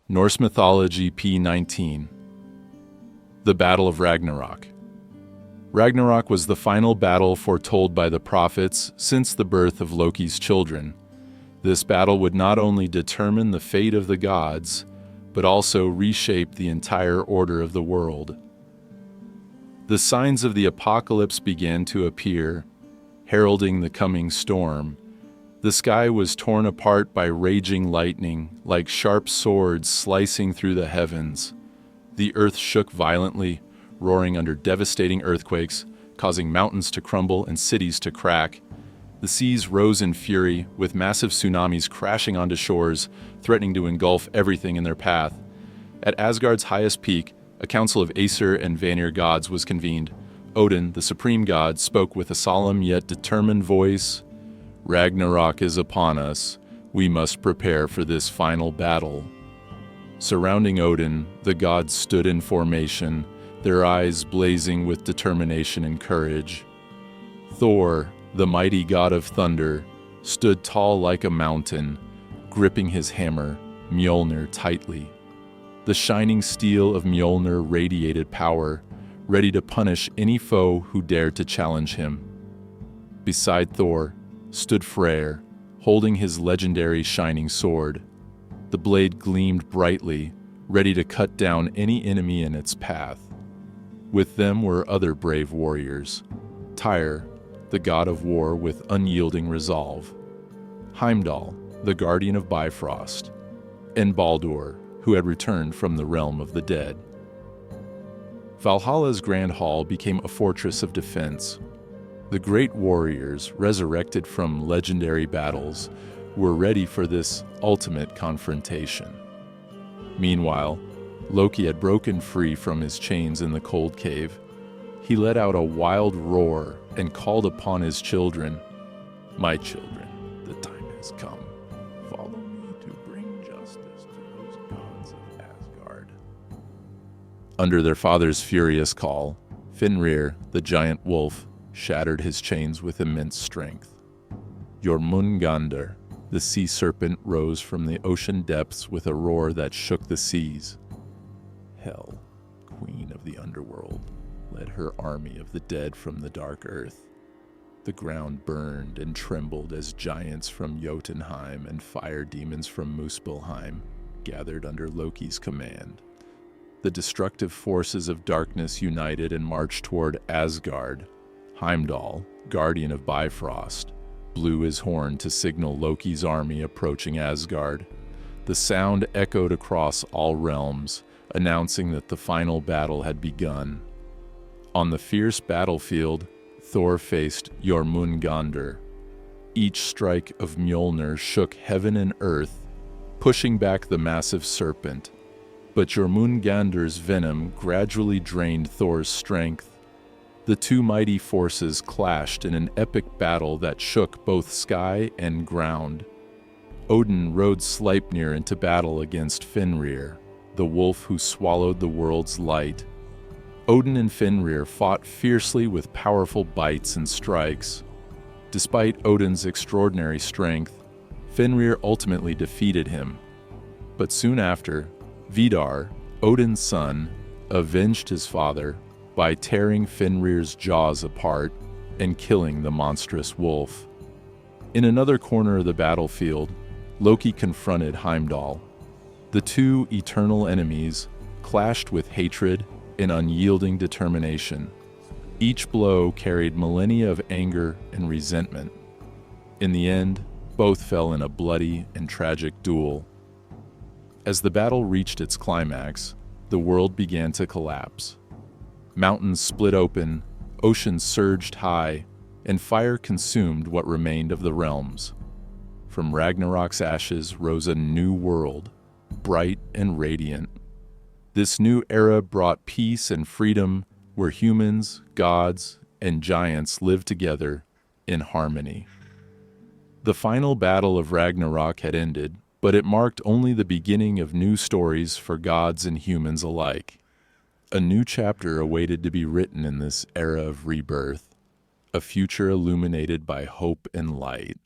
Norse mythology P19. The Battle of Ragnarok. Ragnarok was the final battle foretold by the prophets since the birth of Loki's children. This battle would not only determine the fate of the gods, but also reshape the entire order of the world. The signs of the apocalypse began to appear, heralding the coming storm. The sky was torn apart by raging lightning, like sharp swords slicing through the heavens. The earth shook violently, roaring under devastating earthquakes, causing mountains to crumble and cities to crack. The seas rose in fury, with massive tsunamis crashing onto shores, threatening to engulf everything in their path. At Asgard's highest peak, a council of Aesir and Vanir gods was convened. Odin, the supreme god, spoke with a solemn yet determined voice. "Ragnarok is upon us. We must prepare for this final battle." Surrounding Odin, the gods stood in formation, their eyes blazing with determination and courage. Thor, the mighty god of thunder, stood tall like a mountain, gripping his hammer, Mjolnir, tightly. The shining steel of Mjolnir radiated power, ready to punish any foe who dared to challenge him. Beside Thor stood Freyr, holding his legendary shining sword. The blade gleamed brightly, ready to cut down any enemy in its path. With them were other brave warriors. Tyr, the god of war with unyielding resolve. Heimdall, the guardian of Bifrost. And Baldur, who had returned from the realm of the dead. Valhalla's grand hall became a fortress of defense. The great warriors, resurrected from legendary battles, were ready for this ultimate confrontation. Meanwhile, Loki had broken free from his chains in the cold cave. He let out a wild roar and called upon his children. "My children, the time has come. Follow me to bring justice to those gods of Asgard." Under their father's furious call, Fenrir, the giant wolf, shattered his chains with immense strength. Jormungandr, the sea serpent, rose from the ocean depths with a roar that shook the seas. Hel, queen of the underworld, led her army of the dead from the dark earth. The ground burned and trembled as giants from Jotunheim and fire demons from Muspelheim gathered under Loki's command. The destructive forces of darkness united and marched toward Asgard. Heimdall, guardian of Bifrost, blew his horn to signal Loki's army approaching Asgard. The sound echoed across all realms, announcing that the final battle had begun. On the fierce battlefield, Thor faced Jormungandr. Each strike of Mjolnir shook heaven and earth, pushing back the massive serpent. But Jormungandr's venom gradually drained Thor's strength. The two mighty forces clashed in an epic battle that shook both sky and ground. Odin rode Sleipnir into battle against Fenrir, the wolf who swallowed the world's light. Odin and Fenrir fought fiercely with powerful bites and strikes. Despite Odin's extraordinary strength, Fenrir ultimately defeated him. But soon after, Vidar, Odin's son, avenged his father by tearing Fenrir's jaws apart and killing the monstrous wolf. In another corner of the battlefield, Loki confronted Heimdall. The two eternal enemies clashed with hatred and unyielding determination. Each blow carried millennia of anger and resentment. In the end, both fell in a bloody and tragic duel. As the battle reached its climax, the world began to collapse. Mountains split open, oceans surged high, and fire consumed what remained of the realms. From Ragnarok's ashes rose a new world, bright and radiant. This new era brought peace and freedom, where humans, gods, and giants lived together in harmony. The final battle of Ragnarok had ended, but it marked only the beginning of new stories for gods and humans alike. A new chapter awaited to be written in this era of rebirth, a future illuminated by hope and light.